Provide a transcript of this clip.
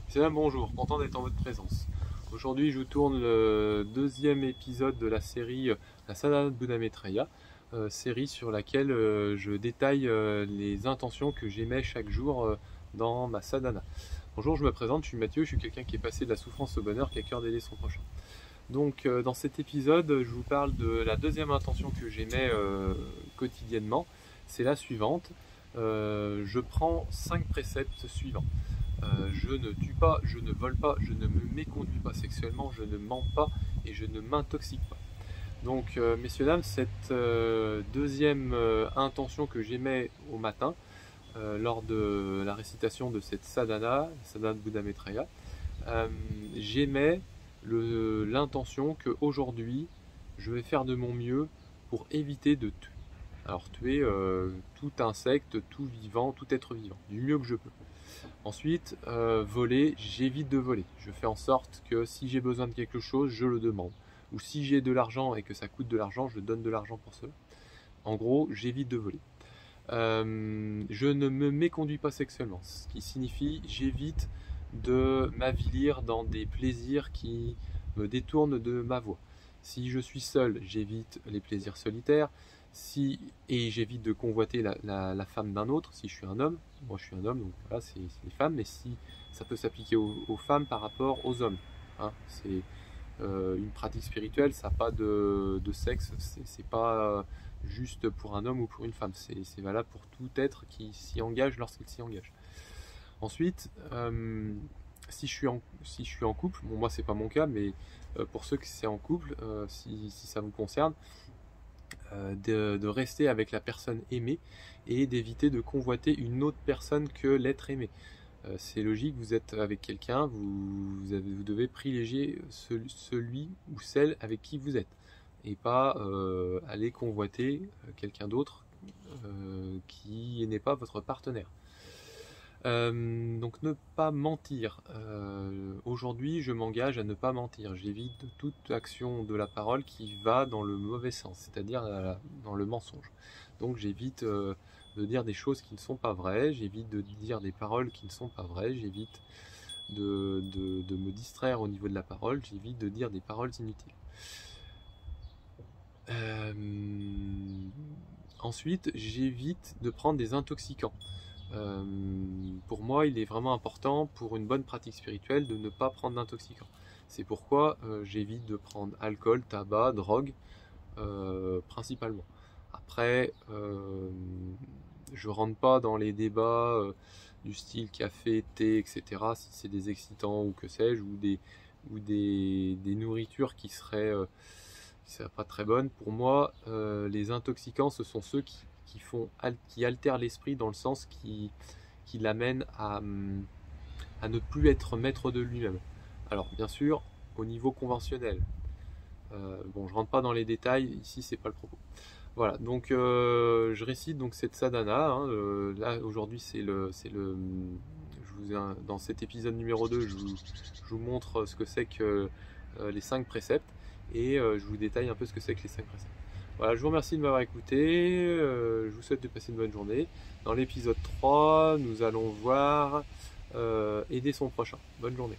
C'est un bonjour, content d'être en votre présence. Aujourd'hui, je vous tourne le deuxième épisode de la série La Sadhana de Buddha Maitreya, série sur laquelle je détaille les intentions que j'émets chaque jour dans ma sadhana. Bonjour, je me présente, je suis Mathieu, je suis quelqu'un qui est passé de la souffrance au bonheur, qui a cœur d'aider son prochain. Donc, dans cet épisode, je vous parle de la deuxième intention que j'émets quotidiennement. C'est la suivante. Je prends 5 préceptes suivants. Je ne tue pas, je ne vole pas, je ne me méconduis pas sexuellement, je ne mens pas et je ne m'intoxique pas. Donc, messieurs, dames, cette deuxième intention que j'émets au matin, lors de la récitation de cette sadhana, sadhana de Buddha Maitreya, j'émets l'intention qu'aujourd'hui, je vais faire de mon mieux pour éviter de tuer. Alors, tuer tout insecte, tout vivant, tout être vivant, du mieux que je peux. Ensuite, voler, j'évite de voler. Je fais en sorte que si j'ai besoin de quelque chose, je le demande. Ou si j'ai de l'argent et que ça coûte de l'argent, je donne de l'argent pour cela. En gros, j'évite de voler. Je ne me méconduis pas sexuellement, ce qui signifie j'évite de m'avilir dans des plaisirs qui me détournent de ma voie. Si je suis seul, j'évite les plaisirs solitaires. Et j'évite de convoiter la femme d'un autre, si je suis un homme. Moi je suis un homme, donc voilà, c'est les femmes, mais si ça peut s'appliquer aux femmes par rapport aux hommes. Hein, c'est une pratique spirituelle, ça n'a pas de sexe, c'est pas juste pour un homme ou pour une femme, c'est valable pour tout être qui s'y engage lorsqu'il s'y engage. Ensuite, si je suis en couple, bon moi c'est pas mon cas, mais pour ceux qui sont en couple, si ça vous concerne, de rester avec la personne aimée et d'éviter de convoiter une autre personne que l'être aimé. C'est logique, vous êtes avec quelqu'un, vous devez privilégier celui ou celle avec qui vous êtes et pas aller convoiter quelqu'un d'autre qui n'est pas votre partenaire. Donc ne pas mentir. Aujourd'hui, je m'engage à ne pas mentir. J'évite toute action de la parole qui va dans le mauvais sens, c'est-à-dire dans le mensonge. Donc j'évite de dire des choses qui ne sont pas vraies, j'évite de dire des paroles qui ne sont pas vraies, j'évite de me distraire au niveau de la parole, j'évite de dire des paroles inutiles. Ensuite, j'évite de prendre des intoxicants. Pour moi, il est vraiment important pour une bonne pratique spirituelle de ne pas prendre d'intoxicants. C'est pourquoi j'évite de prendre alcool, tabac, drogue, principalement. Après, je rentre pas dans les débats du style café, thé, etc. Si c'est des excitants ou que sais-je, ou des nourritures qui seraient pas très bonnes. Pour moi, les intoxicants, ce sont ceux qui altèrent l'esprit dans le sens qui l'amène à ne plus être maître de lui-même. Alors bien sûr, au niveau conventionnel, bon, je rentre pas dans les détails, ici c'est pas le propos. Voilà, donc je récite donc cette sadhana. Hein, là aujourd'hui dans cet épisode numéro 2, je vous montre ce que c'est que les 5 préceptes et je vous détaille un peu ce que c'est que les 5 préceptes. Voilà, je vous remercie de m'avoir écouté, je vous souhaite de passer une bonne journée. Dans l'épisode 3, nous allons voir aider son prochain. Bonne journée.